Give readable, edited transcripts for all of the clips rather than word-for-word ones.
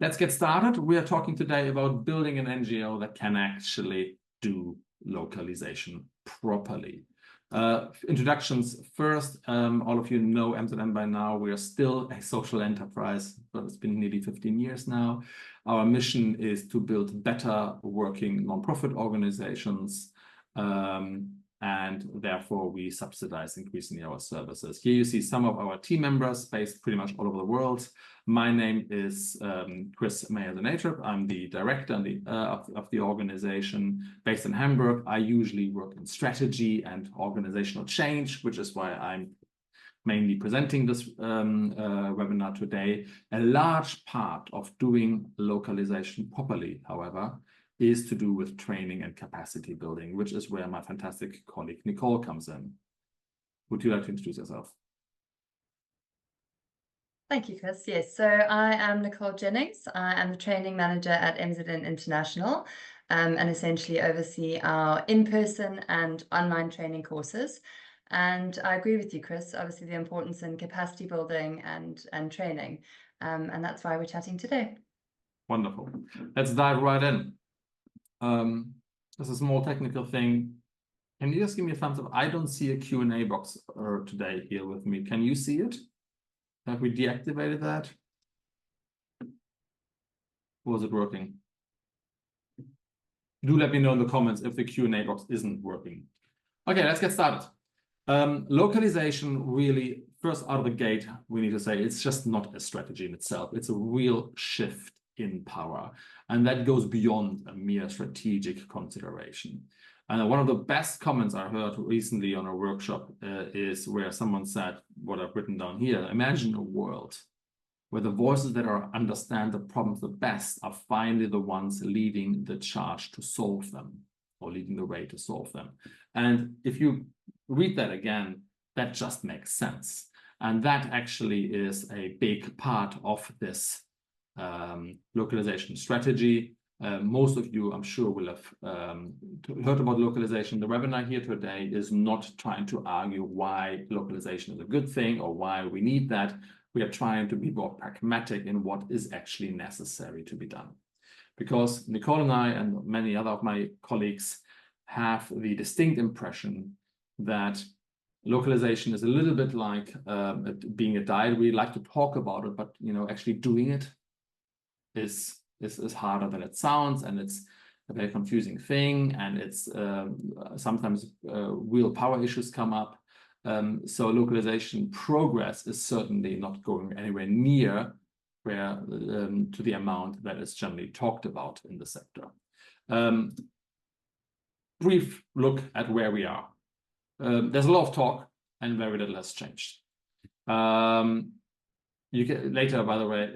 Let's get started. We are talking today about building an NGO that can actually do localization properly. Introductions first. All of you know Amsterdam by now. We are still a social enterprise, but it's been nearly 15 years now. Our mission is to build better working nonprofit organizations, and therefore we subsidize increasingly our services. Here you see some of our team members based pretty much all over the world. My name is Chris Meyer-Natrup. I'm the director of the organization based in Hamburg. I usually work in strategy and organizational change, which is why I'm mainly presenting this webinar today. A large part of doing localization properly, however, is to do with training and capacity building, which is where my fantastic colleague Nicole comes in. Would you like to introduce yourself? Thank you, Chris. Yes, so I am Nicole Jennings. I am the training manager at MZN International and essentially oversee our in-person and online training courses. And I agree with you, Chris, obviously the importance in capacity building and training. And that's why we're chatting today. Wonderful. Let's dive right in. This is a small technical thing. Can you just give me a thumbs up? I don't see a Q&A box today here with me. Can you see it? Have we deactivated that? Was it working? Do let me know in the comments if the Q&A box isn't working. Okay, let's get started. Localization really, first out of the gate, we need to say it's just not a strategy in itself. It's a real shift in power. And that goes beyond a mere strategic consideration. And one of the best comments I heard recently on a workshop is where someone said, what I've written down here, imagine a world where the voices that understand the problems the best are finally the ones leading the charge to solve them, or leading the way to solve them. And if you read that again, that just makes sense. And that actually is a big part of this localization strategy. Most of you, I'm sure, will have heard about localization. The webinar here today is not trying to argue why localization is a good thing or why we need that. We are trying to be more pragmatic in what is actually necessary to be done. Because Nicole and I and many other of my colleagues have the distinct impression that localization is a little bit like being a diet. We like to talk about it, but actually doing it is harder than it sounds, and it's a very confusing thing, and it's sometimes real power issues come up. So localization progress is certainly not going anywhere near where to the amount that is generally talked about in the sector. Brief look at where we are. There's a lot of talk and very little has changed. You can later, by the way,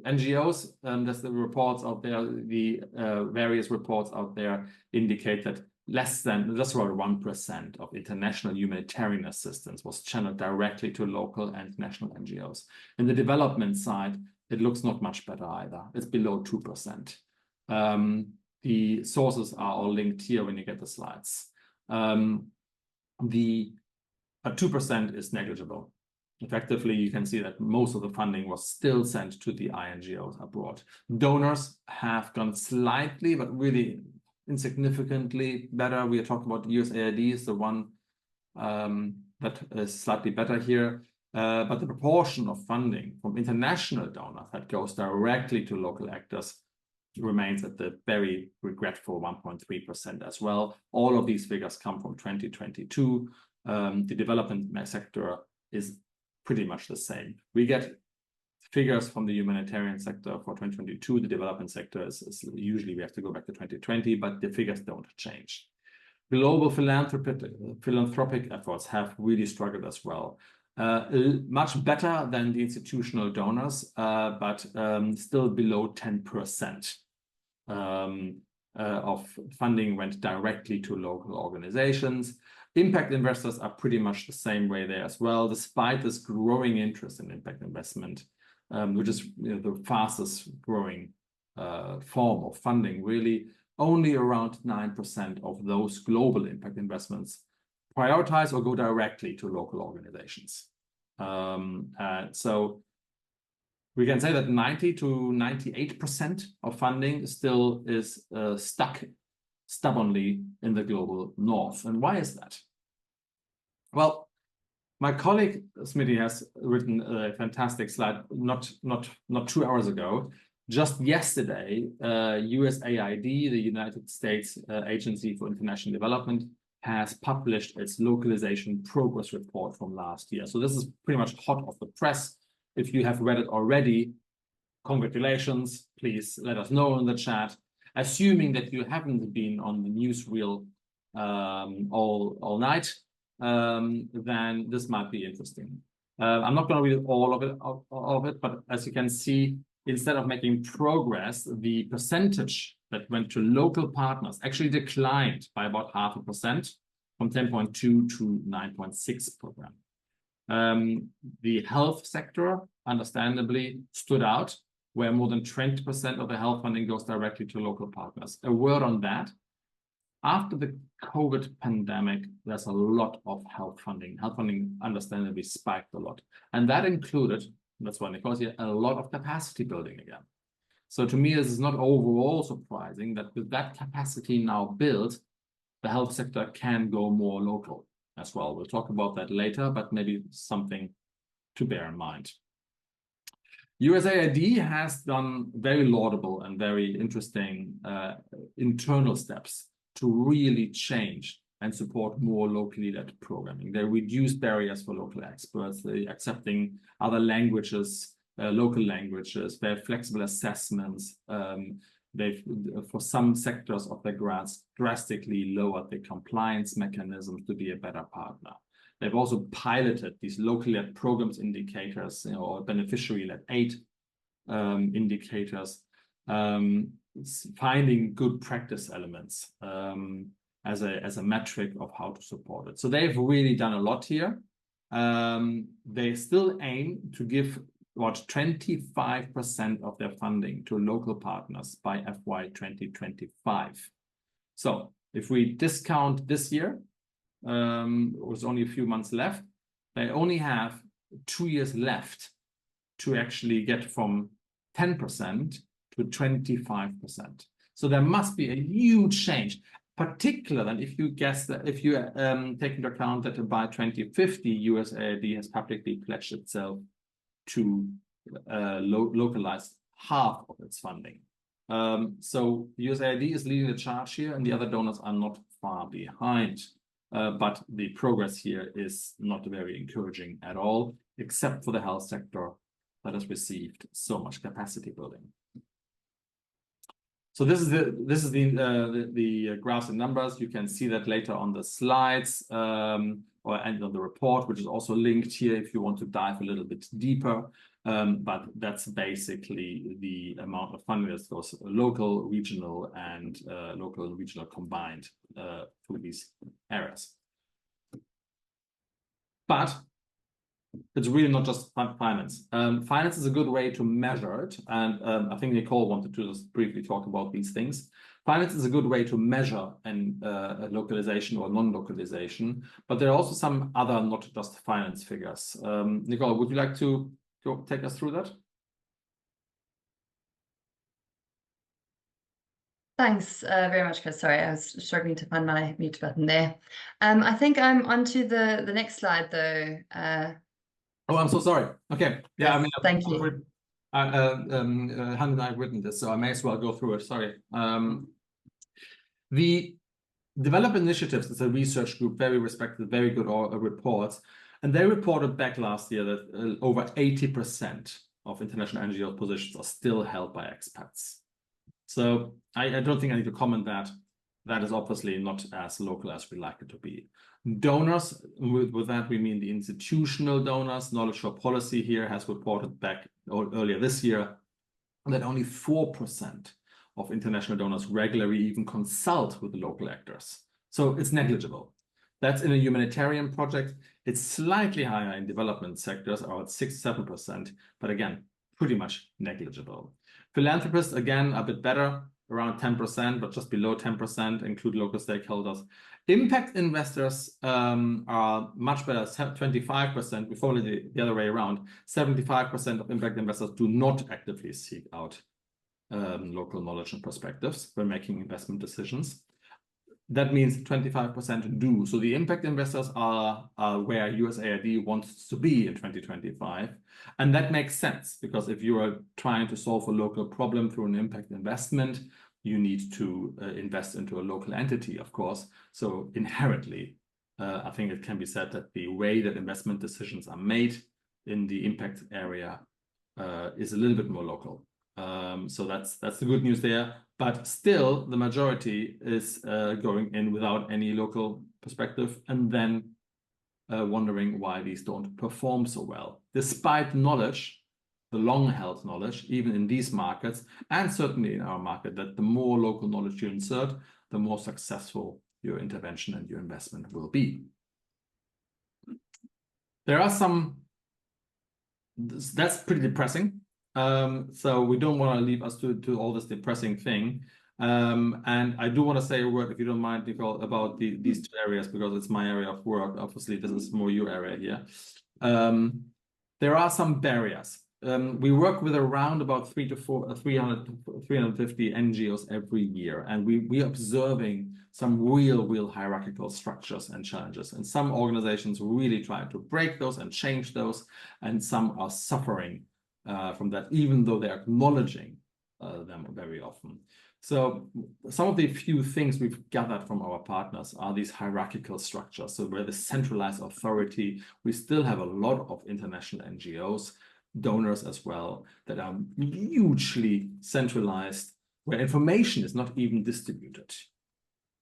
NGOs, there's the reports out there, the various reports out there indicate that less than, just around 1% of international humanitarian assistance was channeled directly to local and national NGOs. In the development side, it looks not much better either. It's below 2%. The sources are all linked here when you get the slides. The 2% is negligible. Effectively, you can see that most of the funding was still sent to the INGOs abroad. Donors have gone slightly, but really insignificantly better. We are talking about USAID is the one that is slightly better here. But the proportion of funding from international donors that goes directly to local actors remains at the very regretful 1.3% as well. All of these figures come from 2022. The development sector is pretty much the same. We get figures from the humanitarian sector for 2022. The development sector is usually we have to go back to 2020, but the figures don't change. Global philanthropic efforts have really struggled as well. Much better than the institutional donors, but still below 10% of funding went directly to local organizations. Impact investors are pretty much the same way there as well, despite this growing interest in impact investment, which is the fastest growing form of funding. Really, only around 9% of those global impact investments prioritize or go directly to local organizations. So we can say that 90 to 98% of funding still is stuck stubbornly in the global north. And why is that? Well, my colleague Smitty has written a fantastic slide not 2 hours ago. Just yesterday, USAID, the United States Agency for International Development, has published its localization progress report from last year. So this is pretty much hot off the press. If you have read it already, congratulations. Please let us know in the chat. Assuming that you haven't been on the newsreel all night, then this might be interesting. I'm not going to read all of it, but as you can see, instead of making progress, the percentage that went to local partners actually declined by about 0.5% from 10.2 to 9.6%. The health sector, understandably, stood out, where more than 20% of the health funding goes directly to local partners. A word on that. After the COVID pandemic, there's a lot of health funding. Health funding, understandably, spiked a lot. And that included, that's why Nicole's here, a lot of capacity building again. So to me, this is not overall surprising that with that capacity now built, the health sector can go more local as well. We'll talk about that later, but maybe something to bear in mind. USAID has done very laudable and very interesting internal steps to really change and support more locally led programming. They reduced barriers for local experts, they accepting other languages, local languages, they have flexible assessments. They've, for some sectors of their grants, drastically lowered the compliance mechanisms to be a better partner. They've also piloted these locally led programs indicators, or beneficiary-led aid indicators, finding good practice elements as a metric of how to support it. So they've really done a lot here. They still aim to give about 25% of their funding to local partners by FY 2025. So if we discount this year, it was only a few months left, they only have 2 years left to actually get from 10% to 25%. So there must be a huge change, particularly if you guess that if you take into account that by 2050, USAID has publicly pledged itself to localize half of its funding. So USAID is leading the charge here, and the other donors are not far behind. But the progress here is not very encouraging at all, except for the health sector that has received so much capacity building. So this is the graphs and numbers. You can see that later on the slides and on the report, which is also linked here if you want to dive a little bit deeper. But that's basically the amount of funding that goes local, regional, and combined for these areas. But it's really not just finance. Finance is a good way to measure it. And I think Nicole wanted to just briefly talk about these things. Finance is a good way to measure localization or non-localization. But there are also some other not just finance figures. Nicole, would you like to take us through that? Thanks very much, Chris. Sorry, I was struggling to find my mute button there. I think I'm onto the next slide, though. Oh, I'm so sorry. Okay. Yeah, yes, I mean, thank you. Han and I have written this, so I may as well go through it. Sorry. The Development Initiatives is a research group, very respected, very good reports. And they reported back last year that over 80% of international NGO positions are still held by expats. So I don't think I need to comment that. That is obviously not as local as we like it to be. Donors, with that we mean the institutional donors. Knowledge for Policy here has reported back earlier this year that only 4% of international donors regularly even consult with the local actors. So it's negligible. That's in a humanitarian project. It's slightly higher in development sectors, about 6-7%, but again, pretty much negligible. Philanthropists, again, a bit better. around 10%, but just below 10%, include local stakeholders. Impact investors are much better, 25%, before the other way around. 75% of impact investors do not actively seek out local knowledge and perspectives when making investment decisions. That means 25% do. So the impact investors are where USAID wants to be in 2025. And that makes sense, because if you are trying to solve a local problem through an impact investment, you need to invest into a local entity, of course. So inherently, I think it can be said that the way that investment decisions are made in the impact area is a little bit more local. So that's the good news there. But still, the majority is going in without any local perspective, and then wondering why these don't perform so well, despite knowledge, the long-held knowledge, even in these markets, and certainly in our market, that the more local knowledge you insert, the more successful your intervention and your investment will be. There are some, that's pretty depressing. So we don't want to leave us to all this depressing thing. And I do want to say a word, if you don't mind, Nicole, about these two areas, because it's my area of work. Obviously, this is more your area here. There are some barriers. We work with around about 350 NGOs every year, and we are observing some real hierarchical structures and challenges. And some organizations really try to break those and change those, and some are suffering from that, even though they're acknowledging them very often. So some of the few things we've gathered from our partners are these hierarchical structures. So where the centralized authority, we still have a lot of international NGOs, donors as well, that are hugely centralized, where information is not even distributed.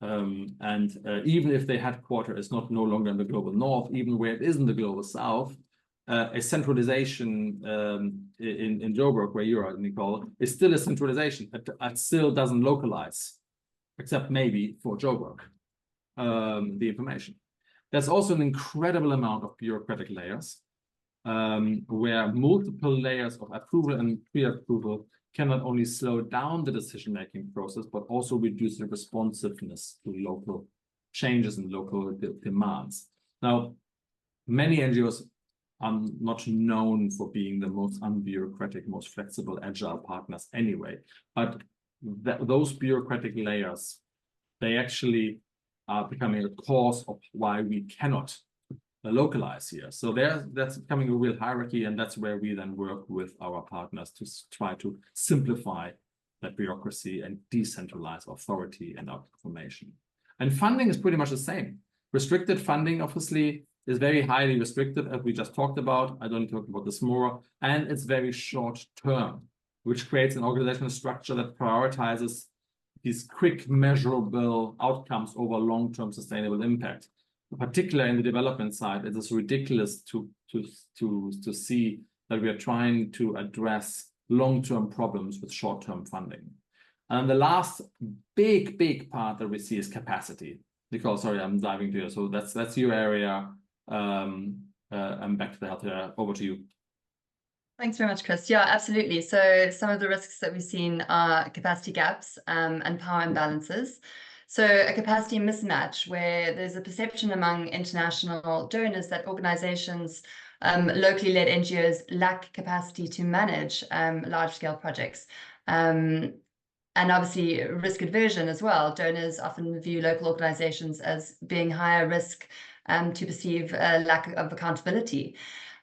Even if their headquarter is no longer in the global north, even where it is in the global south, a centralization in Joburg, where you are, Nicole, is still a centralization. It still doesn't localize, except maybe for Joburg, the information. There's also an incredible amount of bureaucratic layers, where multiple layers of approval and pre-approval can not only slow down the decision-making process, but also reduce the responsiveness to local changes and local demands. Now, many NGOs are not known for being the most unbureaucratic, most flexible, agile partners anyway. But those bureaucratic layers, they actually are becoming a cause of why we cannot localize here. So that's becoming a real hierarchy, and that's where we then work with our partners to try to simplify that bureaucracy and decentralize authority and our information. And funding is pretty much the same. Restricted funding, obviously, is very highly restricted, as we just talked about. I don't talk about this more. And it's very short term, which creates an organizational structure that prioritizes these quick measurable outcomes over long-term sustainable impact. Particularly in the development side, it is ridiculous to see that we are trying to address long-term problems with short-term funding. And the last big part that we see is capacity. Nicole, sorry, I'm diving to you. So that's your area. And back to the healthcare. Over to you. Thanks very much, Chris. Yeah, absolutely. So some of the risks that we've seen are capacity gaps and power imbalances. So a capacity mismatch, where there's a perception among international donors that organizations, locally led NGOs, lack capacity to manage large-scale projects. And obviously risk aversion as well. Donors often view local organizations as being higher risk to perceive a lack of accountability.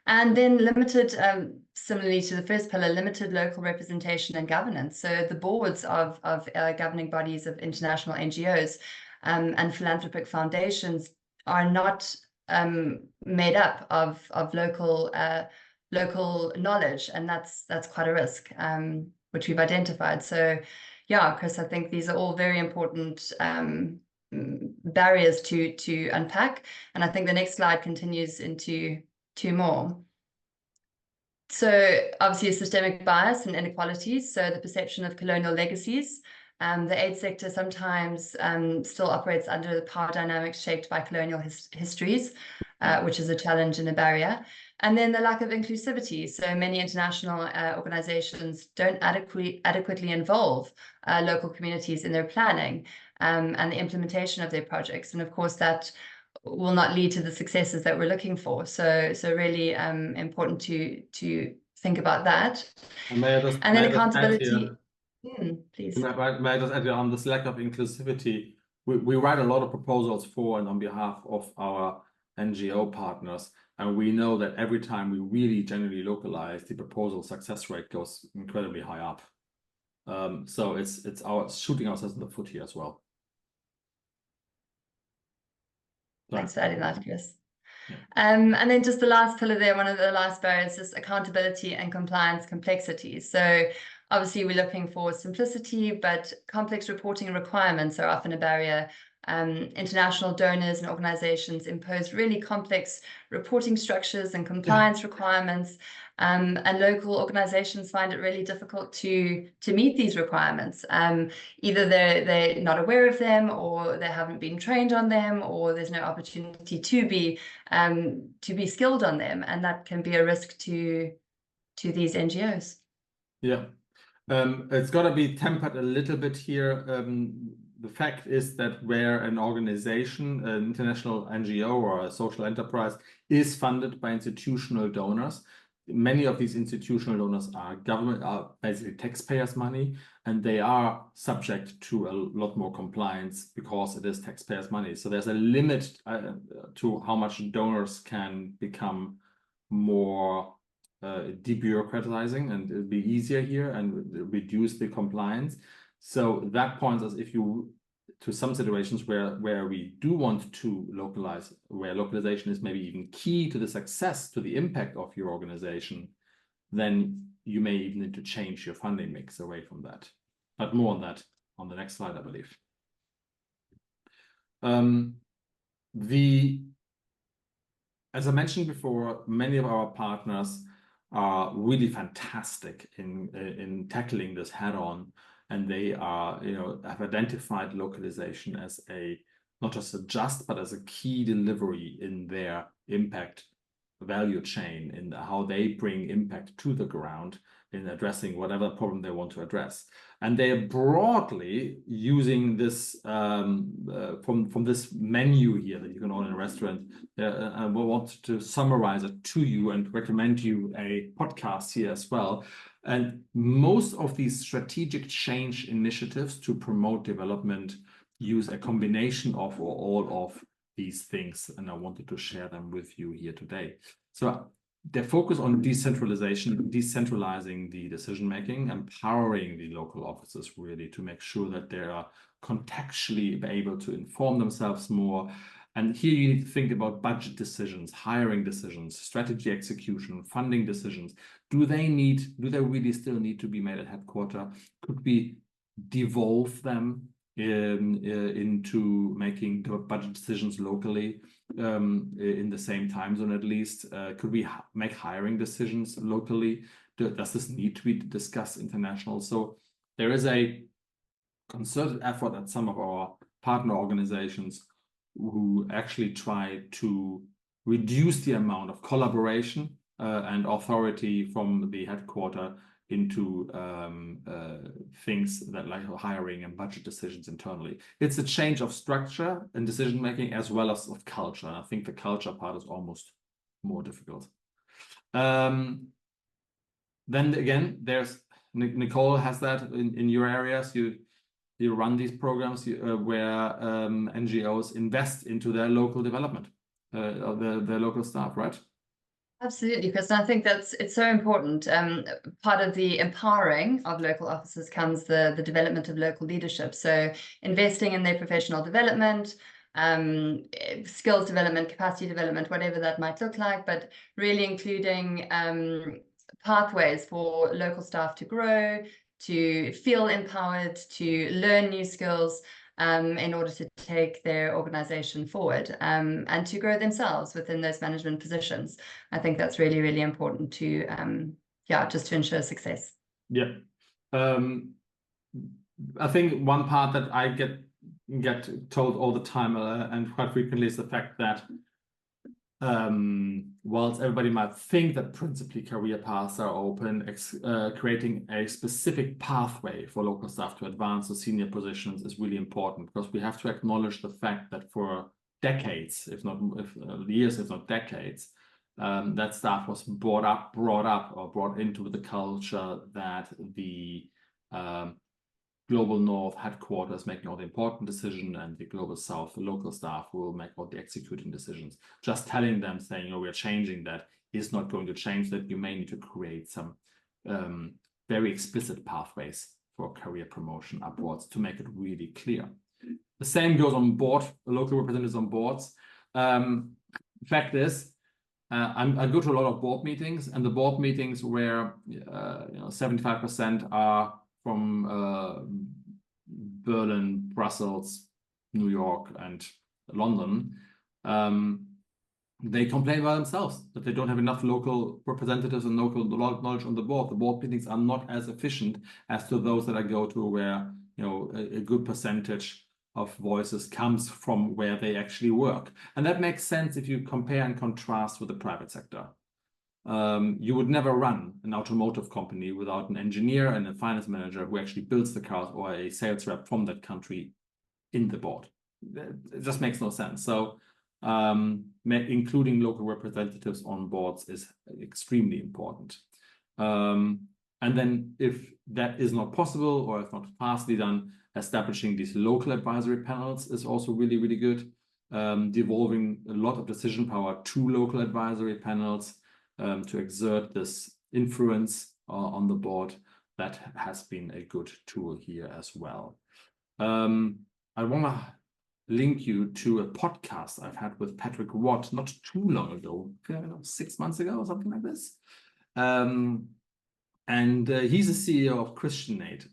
And then limited, similarly to the first pillar, limited local representation and governance. So the boards of governing bodies of international NGOs and philanthropic foundations are not made up of local knowledge, and that's quite a risk, which we've identified. So yeah, Chris, I think these are all very important barriers to unpack. And I think the next slide continues into two more. So obviously a systemic bias and inequalities. So the perception of colonial legacies. The aid sector sometimes still operates under the power dynamics shaped by colonial histories, which is a challenge and a barrier. And then the lack of inclusivity. So many international organizations don't adequately involve local communities in their planning and the implementation of their projects. And of course, that will not lead to the successes that we're looking for. So really important to think about that. And may I just, And may then I just add accountability. here, Please. may I just add here on this lack of inclusivity, we write a lot of proposals for and on behalf of our NGO partners, and we know that every time we really genuinely localize, the proposal success rate goes incredibly high up. So it's shooting ourselves in the foot here as well. Thanks for adding that, Chris. Yeah. And then just the last pillar there, one of the last barriers is accountability and compliance complexity. So obviously we're looking for simplicity, but complex reporting requirements are often a barrier. International donors and organizations impose really complex reporting structures and compliance requirements, and local organizations find it really difficult to meet these requirements. Either they're not aware of them, or they haven't been trained on them, or there's no opportunity to be skilled on them, and that can be a risk to these NGOs. Yeah, it's got to be tempered a little bit here. The fact is that where an organization, an international NGO or a social enterprise is funded by institutional donors, many of these institutional donors are basically taxpayers' money, and they are subject to a lot more compliance because it is taxpayers' money. So there's a limit to how much donors can become more debureaucratizing, and it'll be easier here and reduce the compliance. So that points us, if you, to some situations where we do want to localize, where localization is maybe even key to the success, to the impact of your organization, then you may even need to change your funding mix away from that. But more on that on the next slide, I believe. As I mentioned before, many of our partners are really fantastic in tackling this head-on, and they are, have identified localization as not just but as a key delivery in their impact value chain, in how they bring impact to the ground in addressing whatever problem they want to address. And they are broadly using this from this menu here that you can order in a restaurant. I want to summarize it to you and recommend you a podcast here as well. And most of these strategic change initiatives to promote development use a combination of or all of these things, and I wanted to share them with you here today. So they focus on decentralization, decentralizing the decision-making, empowering the local offices really to make sure that they are contextually able to inform themselves more. And here you need to think about budget decisions, hiring decisions, strategy execution, funding decisions. Do they really still need to be made at headquarters? Could we devolve them into making budget decisions locally in the same time zone at least? Could we make hiring decisions locally? Does this need to be discussed international? So there is a concerted effort at some of our partner organizations who actually try to reduce the amount of collaboration and authority from the headquarters into things that like hiring and budget decisions internally. It's a change of structure and decision-making as well as of culture. And I think the culture part is almost more difficult. Then again, there's Nicole has that in your areas. You run these programs where NGOs invest into their local development, their local staff, right? Absolutely, Chris. And I think it's so important. Part of the empowering of local officers comes the development of local leadership. So investing in their professional development, skills development, capacity development, whatever that might look like, but really including pathways for local staff to grow, to feel empowered, to learn new skills, in order to take their organization forward, and to grow themselves within those management positions. I think that's really, really important to, just to ensure success. Yeah. I think one part that I get told all the time and quite frequently is the fact that whilst everybody might think that principally career paths are open, creating a specific pathway for local staff to advance to senior positions is really important, because we have to acknowledge the fact that for decades, if not years, if not decades, that staff was brought into the culture that the global north headquarters making all the important decision, and the global south, the local staff, will make all the executing decisions. Just telling them, saying, oh, we're changing that, is not going to change that. You may need to create some very explicit pathways for career promotion upwards to make it really clear. The same goes on board, local representatives on boards. Fact is, I go to a lot of board meetings, and the board meetings where 75% are from Berlin, Brussels, New York, and London, they complain by themselves that they don't have enough local representatives and local knowledge on the board. The board meetings are not as efficient as to those that I go to, where a good percentage of voices comes from where they actually work. And that makes sense if you compare and contrast with the private sector. You would never run an automotive company without an engineer and a finance manager who actually builds the cars, or a sales rep from that country in the board. It just makes no sense. So including local representatives on boards is extremely important. And then if that is not possible, or if not fastly done, establishing these local advisory panels is also really, really good. Devolving a lot of decision power to local advisory panels to exert this influence on the board, that has been a good tool here as well. I want to link you to a podcast I've had with Patrick Watt not too long ago, 6 months ago or something like this. And he's a CEO of ChristianAid,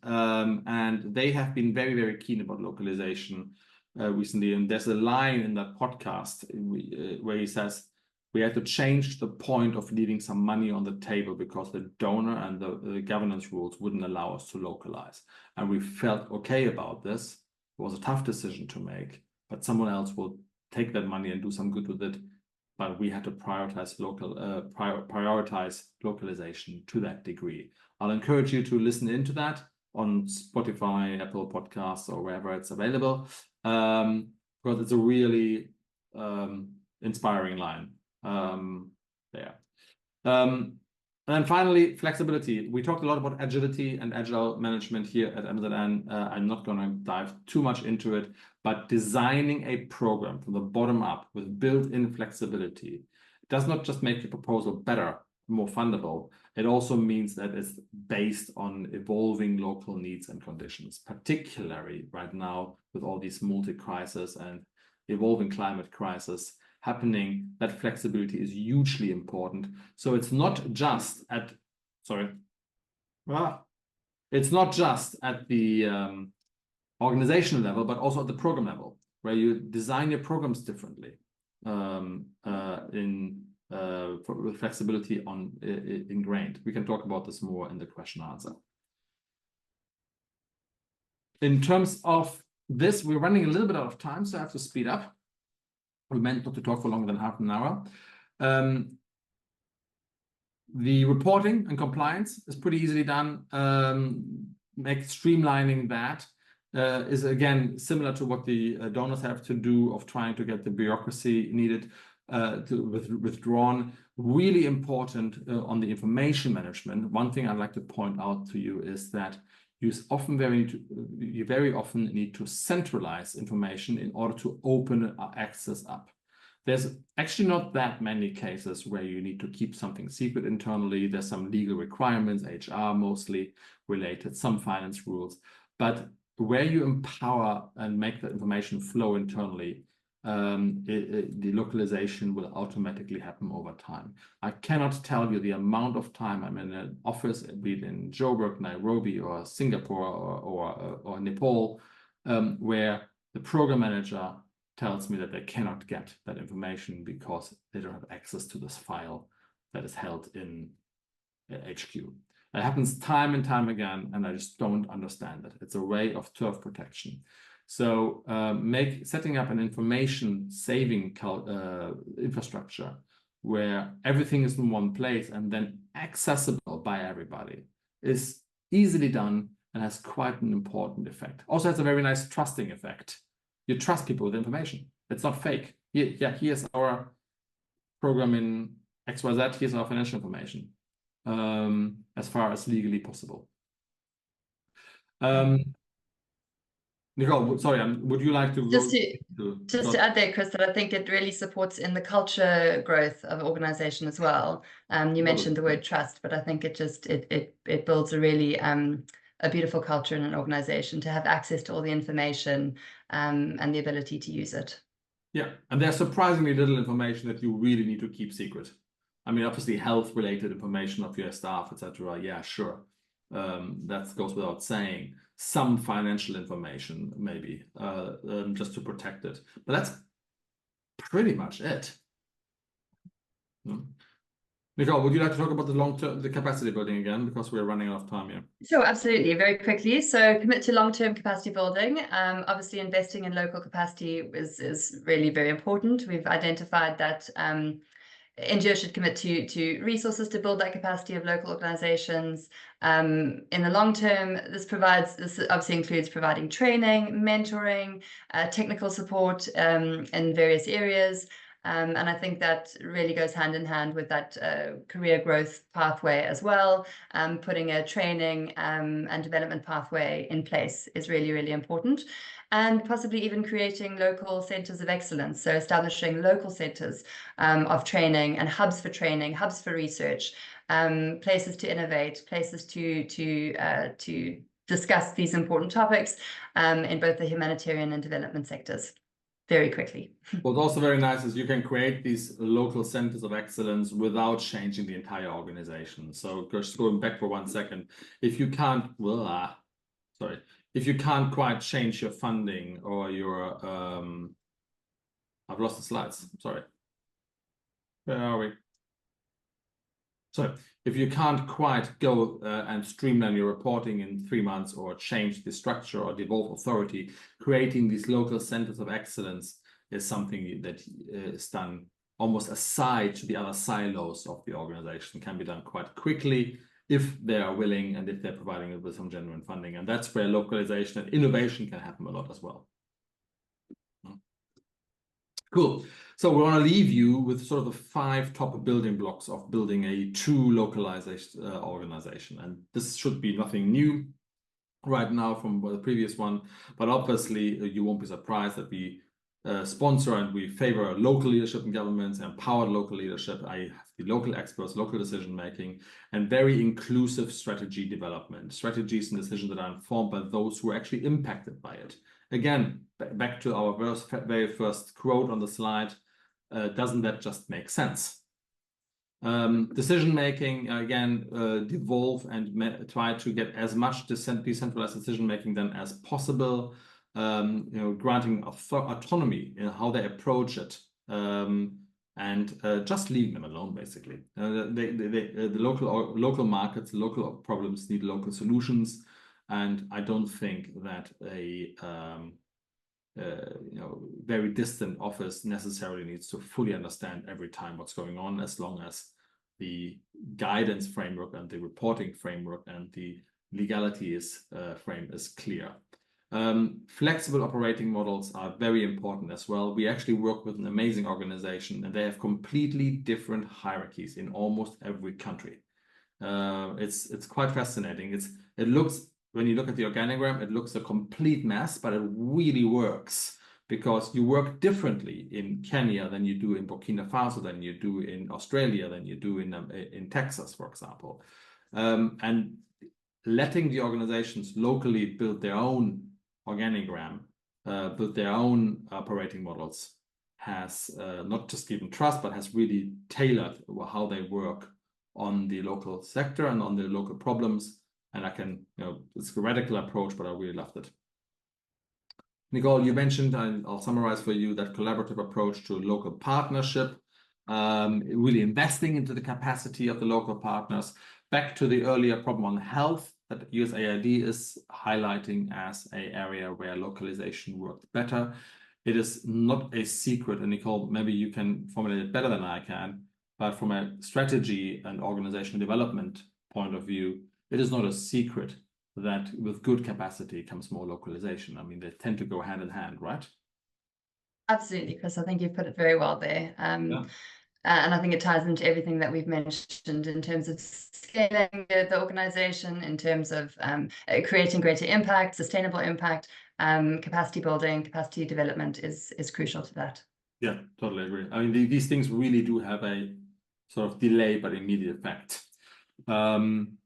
and they have been very, very keen about localization recently. And there's a line in that podcast where he says, we had to change the point of leaving some money on the table because the donor and the governance rules wouldn't allow us to localize. And we felt okay about this. It was a tough decision to make, but someone else will take that money and do some good with it. But we had to prioritize localization to that degree. I'll encourage you to listen into that on Spotify, Apple Podcasts, or wherever it's available, because it's a really inspiring line there. And then finally, flexibility. We talked a lot about agility and agile management here at MZN. I'm not going to dive too much into it, but designing a program from the bottom up with built-in flexibility does not just make your proposal better, more fundable. It also means that it's based on evolving local needs and conditions, particularly right now with all these multi-crises and evolving climate crisis happening. That flexibility is hugely important. So it's not just at, it's not just at the organizational level, but also at the program level, where you design your programs differently with flexibility ingrained. We can talk about this more in the question and answer. In terms of this, we're running a little bit out of time, so I have to speed up. We meant not to talk for longer than half an hour. The reporting and compliance is pretty easily done. Streamlining that is, again, similar to what the donors have to do of trying to get the bureaucracy needed withdrawn. Really important on the information management. One thing I'd like to point out to you is that you very often need to centralize information in order to open access up. There's actually not that many cases where you need to keep something secret internally. There's some legal requirements, HR mostly related, some finance rules, but where you empower and make that information flow internally, the localization will automatically happen over time. I cannot tell you the amount of time I'm in an office, be it in Joburg, Nairobi, or Singapore, or Nepal, where the program manager tells me that they cannot get that information because they don't have access to this file that is held in HQ. It happens time and time again, and I just don't understand it. It's a way of turf protection. So setting up an information saving infrastructure where everything is in one place and then accessible by everybody is easily done and has quite an important effect. Also has a very nice trusting effect. You trust people with information. It's not fake. Here's our program in XYZ, here's our financial information, as far as legally possible. Nicole, sorry, would you like to just to add there, Chris, that I think it really supports in the culture growth of organization as well. You mentioned the word trust, but I think it builds a really a beautiful culture in an organization to have access to all the information and the ability to use it. Yeah, and there's surprisingly little information that you really need to keep secret. I mean, obviously health-related information of your staff, etc. Yeah, sure. That goes without saying. Some financial information, maybe, just to protect it. But that's pretty much it. Nicole, would you like to talk about the capacity building again, because we're running out of time here? Sure, absolutely. Very quickly. So commit to long-term capacity building. Obviously, investing in local capacity is really very important. We've identified that NGOs should commit to resources to build that capacity of local organizations. In the long term, this obviously includes providing training, mentoring, technical support in various areas. And I think that really goes hand in hand with that career growth pathway as well. Putting a training and development pathway in place is really, really important. And possibly even creating local centers of excellence. So establishing local centers of training and hubs for training, hubs for research, places to innovate, places to discuss these important topics in both the humanitarian and development sectors. Very quickly. What's also very nice is you can create these local centers of excellence without changing the entire organization. So just going back for 1 second, if you can't, if you can't quite change your funding or your, I've lost the slides, sorry. Where are we? So if you can't quite go and streamline your reporting in 3 months or change the structure or devolve authority, creating these local centers of excellence is something that is done almost aside to the other silos of the organization, can be done quite quickly if they are willing and if they're providing it with some genuine funding. And that's where localization and innovation can happen a lot as well. Cool. So we want to leave you with sort of the 5 top building blocks of building a true localized organization. And this should be nothing new right now from the previous one, but obviously you won't be surprised that we sponsor and we favor local leadership in governments, empowered local leadership, I have the local experts, local decision-making, and very inclusive strategy development, strategies and decisions that are informed by those who are actually impacted by it. Again, back to our very first quote on the slide, doesn't that just make sense? Decision-making, again, devolve and try to get as much decentralized decision-making done as possible, granting autonomy in how they approach it, and just leaving them alone, basically. The local markets, local problems need local solutions. And I don't think that a very distant office necessarily needs to fully understand every time what's going on, as long as the guidance framework and the reporting framework and the legality frame is clear. Flexible operating models are very important as well. We actually work with an amazing organization, and they have completely different hierarchies in almost every country. It's quite fascinating. It looks, when you look at the organigram, it looks a complete mess, but it really works because you work differently in Kenya than you do in Burkina Faso, than you do in Australia, than you do in Texas, for example. And letting the organizations locally build their own organigram, build their own operating models has not just given trust, but has really tailored how they work on the local sector and on the local problems. And I can, it's a radical approach, but I really loved it. Nicole, you mentioned, and I'll summarize for you, that collaborative approach to local partnership, really investing into the capacity of the local partners. Back to the earlier problem on health, that USAID is highlighting as an area where localization works better. It is not a secret, and Nicole, maybe you can formulate it better than I can, but from a strategy and organizational development point of view, it is not a secret that with good capacity comes more localization. I mean, they tend to go hand in hand, right? Absolutely, Chris. I think you've put it very well there. Yeah. And I think it ties into everything that we've mentioned in terms of scaling the organization, in terms of creating greater impact, sustainable impact, capacity building, capacity development is crucial to that. Yeah, totally agree. I mean, these things really do have a sort of delay but immediate effect. Then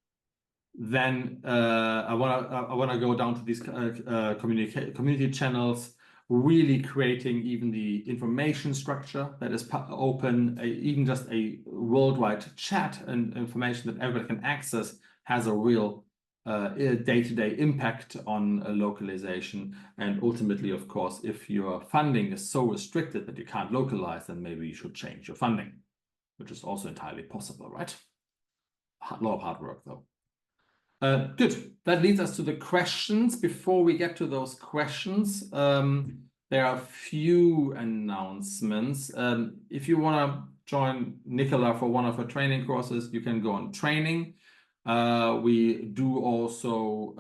I wanna go down to these community channels, really creating even the information structure that is open, even just a worldwide chat and information that everybody can access has a real day-to-day impact on localization. And ultimately, of course, if your funding is so restricted that you can't localize, then maybe you should change your funding, which is also entirely possible, right? A lot of hard work, though. Good. That leads us to the questions. Before we get to those questions, there are a few announcements. If you want to join Nicola for one of her training courses, you can go on training. We do also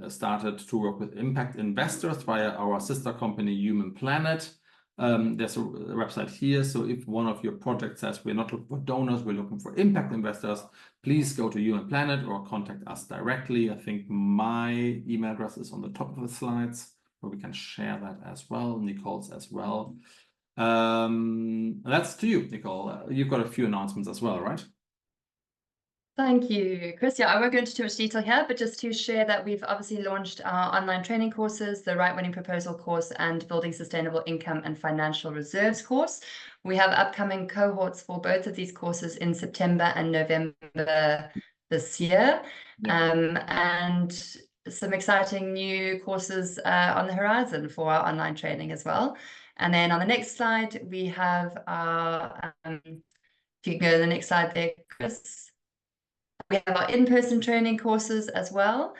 started to work with impact investors via our sister company, Human Planet. There's a website here. So if one of your projects says we're not looking for donors, we're looking for impact investors, please go to Human Planet or contact us directly. I think my email address is on the top of the slides, where we can share that as well, Nicole's as well. That's to you, Nicole. You've got a few announcements as well, right? Thank you, Chris. Yeah, I won't go into too much detail here, but just to share that we've obviously launched our online training courses, the Right Winning Proposal course and Building Sustainable Income and Financial Reserves course. We have upcoming cohorts for both of these courses in September and November this year. Yeah. And some exciting new courses on the horizon for our online training as well. And then on the next slide, we have our, if you can go to the next slide there, Chris. We have our in-person training courses as well.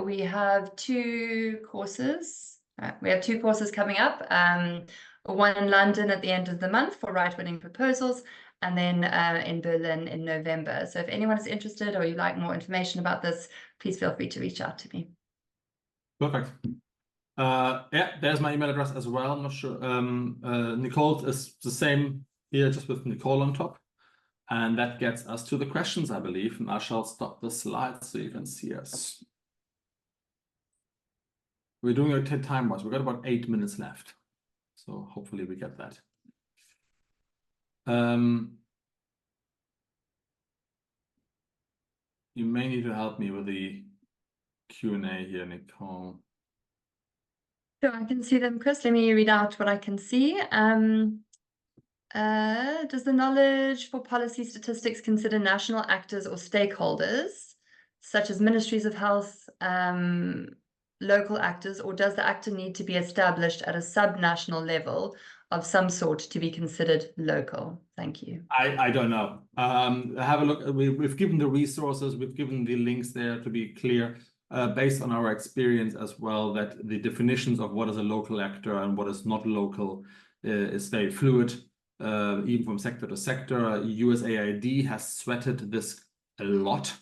We have two courses. We have two courses coming up. One in London at the end of the month for Right Winning Proposals, and then in Berlin in November. So if anyone is interested or you'd like more information about this, please feel free to reach out to me. Perfect. Yeah, there's my email address as well. I'm not sure. Nicole is the same here, just with Nicole on top. And that gets us to the questions, I believe. And I shall stop the slide so you can see us. We're doing it time-wise. We've got about 8 minutes left. So hopefully we get that. You may need to help me with the Q&A here, Nicole. Sure, I can see them, Chris. Let me read out what I can see. Does the knowledge for policy statistics consider national actors or stakeholders, such as ministries of health, local actors, or does the actor need to be established at a subnational level of some sort to be considered local? Thank you. I don't know. Have a look. We've given the resources, we've given the links there to be clear, based on our experience as well, that the definitions of what is a local actor and what is not local is very fluid. Even from sector to sector. USAID has sweated this a lot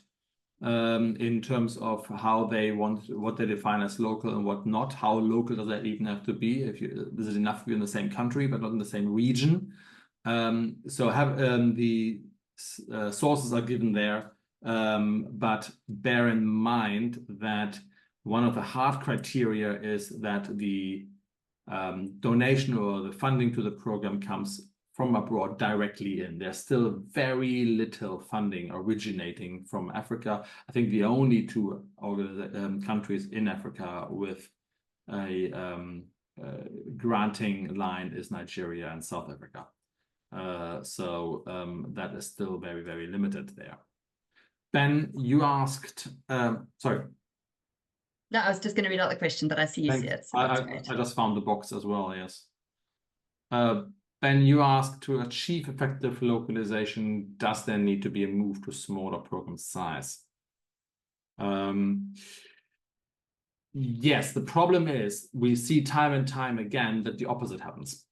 in terms of how they want, what they define as local and what not. How local does that even have to be? Is it enough to be in the same country but not in the same region? So have the sources are given there, but bear in mind that one of the hard criteria is that the donation or the funding to the program comes from abroad directly in. There's still very little funding originating from Africa. I think the only two countries in Africa with a granting line is Nigeria and South Africa. So that is still very, very limited there. Ben, you asked, sorry. No, I was just going to read out the question, but I see you see it. So I just found the box as well, yes. Ben, you asked, to achieve effective localization, does there need to be a move to smaller program size? Yes, the problem is we see time and time again that the opposite happens.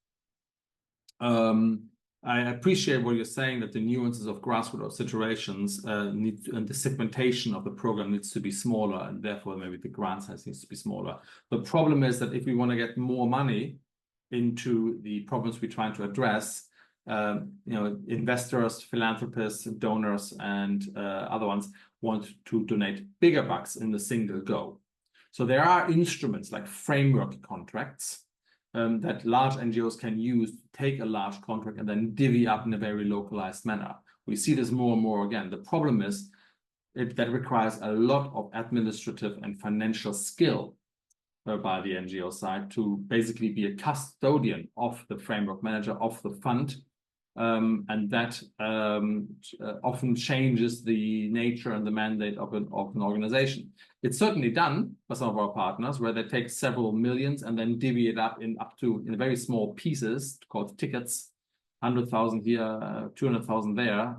I appreciate what you're saying, that the nuances of grassroots situations and the segmentation of the program needs to be smaller, and therefore maybe the grant size needs to be smaller. The problem is that if we want to get more money into the problems we're trying to address, investors, philanthropists, donors, and other ones want to donate bigger bucks in the single go. So there are instruments like framework contracts that large NGOs can use to take a large contract and then divvy up in a very localized manner. We see this more and more again. The problem is that requires a lot of administrative and financial skill by the NGO side to basically be a custodian of the framework manager of the fund. And that often changes the nature and the mandate of an organization. It's certainly done by some of our partners, where they take several millions and then divvy it up in very small pieces called tickets, 100,000 here, 200,000 there,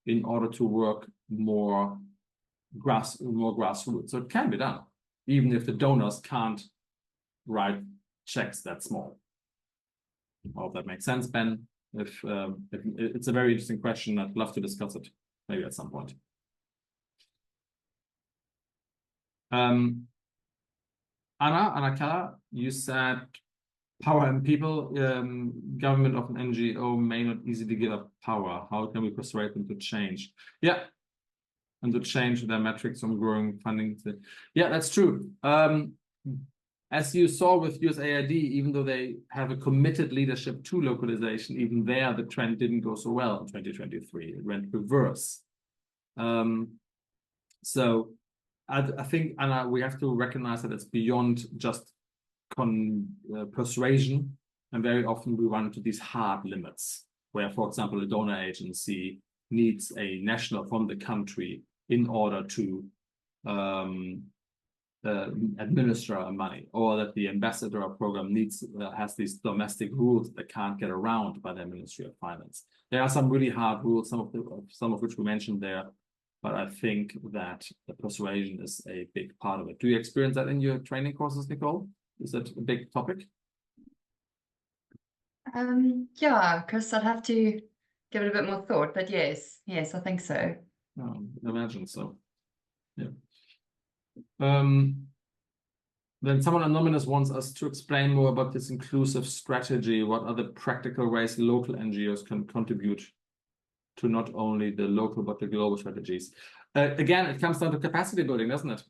in order to work more grassroots. So it can be done, even if the donors can't write checks that small. I hope that makes sense, Ben. If it's a very interesting question, I'd love to discuss it maybe at some point. Anna Keller, you said power and people, government of an NGO may not easily give up power. How can we persuade them to change? Yeah, and to change their metrics on growing funding. Yeah, that's true. As you saw with USAID, even though they have a committed leadership to localization, even there the trend didn't go so well in 2023. It went reverse. So I think, Anna, we have to recognize that it's beyond just persuasion, and very often we run into these hard limits, where, for example, a donor agency needs a national from the country in order to administer money, or that the ambassador program has these domestic rules that can't get around by the Ministry of Finance. There are some really hard rules, some of which we mentioned there, but I think that the persuasion is a big part of it. Do you experience that in your training courses, Nicole? Is that a big topic? Yeah, Chris, I'd have to give it a bit more thought, but yes, I think so. I imagine so. Yeah. Then someone anonymous wants us to explain more about this inclusive strategy. What are the practical ways local NGOs can contribute to not only the local but the global strategies? Again, it comes down to capacity building, doesn't it?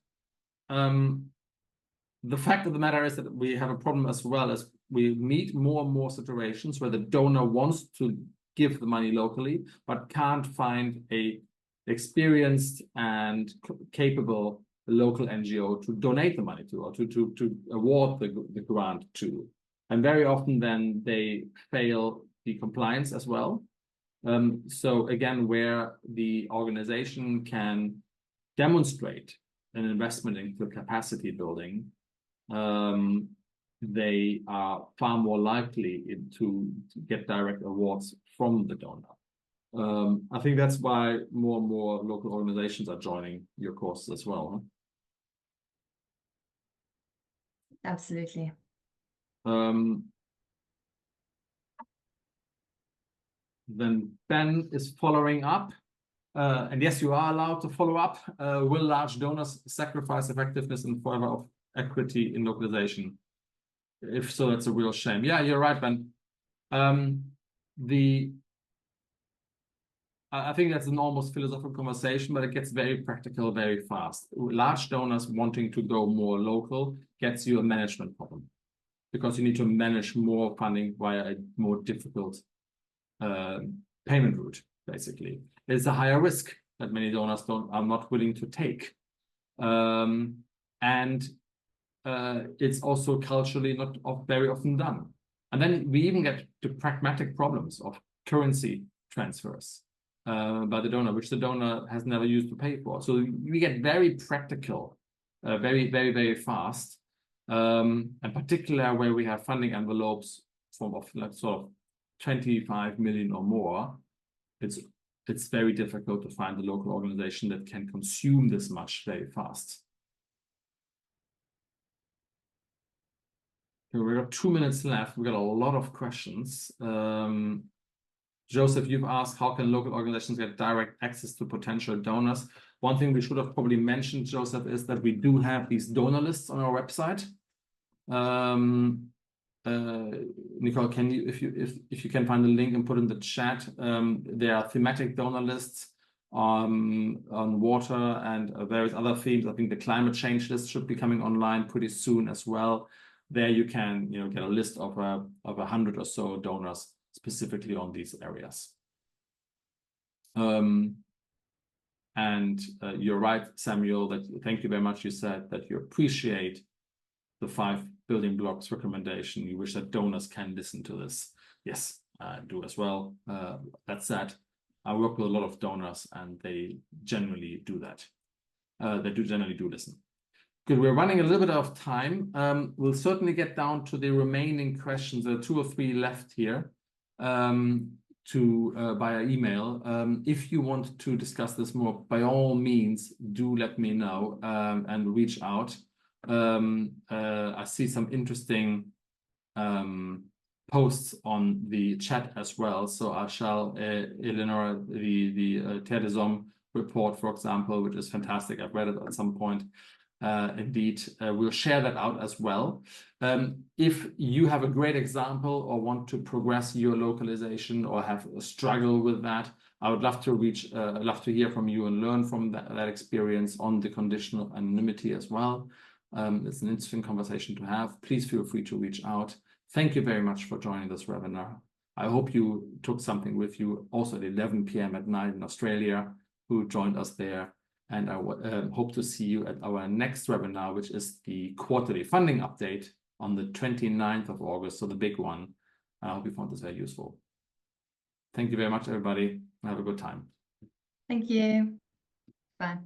The fact of the matter is that we have a problem as well, as we meet more and more situations where the donor wants to give the money locally but can't find a experienced and capable local NGO to donate the money to, or to award the grant to. And very often then they fail the compliance as well. So again, where the organization can demonstrate an investment into capacity building, they are far more likely to get direct awards from the donor. I think that's why more and more local organizations are joining your courses as well. Huh? Absolutely. Then Ben is following up. And yes, you are allowed to follow up. Will large donors sacrifice effectiveness in favor of equity in localization? If so, that's a real shame. Yeah, you're right, Ben. I think that's an almost philosophical conversation, but it gets very practical very fast. Large donors wanting to go more local gets you a management problem, because you need to manage more funding via a more difficult payment route, basically. It's a higher risk that many donors are not willing to take. It's also culturally not very often done. And then we even get to pragmatic problems of currency transfers by the donor, which the donor has never used to pay for. So we get very practical, very, very, very fast. And particularly where we have funding envelopes of sort of 25 million or more, it's it's very difficult to find a local organization that can consume this much very fast. Okay, we've got 2 minutes left. We've got a lot of questions. Joseph, you've asked, how can local organizations get direct access to potential donors? One thing we should have probably mentioned, Joseph, is that we do have these donor lists on our website. Nicole, can you, if you can find the link and put in the chat, there are thematic donor lists on water and various other themes. I think the climate change list should be coming online pretty soon as well. There you can, get a list of 100 or so donors specifically on these areas. And you're right, Samuel, thank you very much. You said that you appreciate the 5 building blocks recommendation. You wish that donors can listen to this. Yes, I do as well. That said, I work with a lot of donors and they generally do that. They do generally do listen. Good, we're running a little bit out of time. We'll certainly get down to the remaining questions. There are 2 or 3 left here via email. If you want to discuss this more, by all means, do let me know and reach out. I see some interesting posts on the chat as well. So I shall, Eleanor, the Terre des Hommes report, for example, which is fantastic. I've read it at some point. Indeed, we'll share that out as well. If you have a great example or want to progress your localization or have a struggle with that, I would love to hear from you and learn from that experience on the conditional anonymity as well. It's an interesting conversation to have. Please feel free to reach out. Thank you very much for joining this webinar. I hope you took something with you also at 11 p.m. at night in Australia, who joined us there. And I hope to see you at our next webinar, which is the quarterly funding update on the 29th of August, so the big one. I hope you found this very useful. Thank you very much, everybody. Have a good time. Thank you. Bye.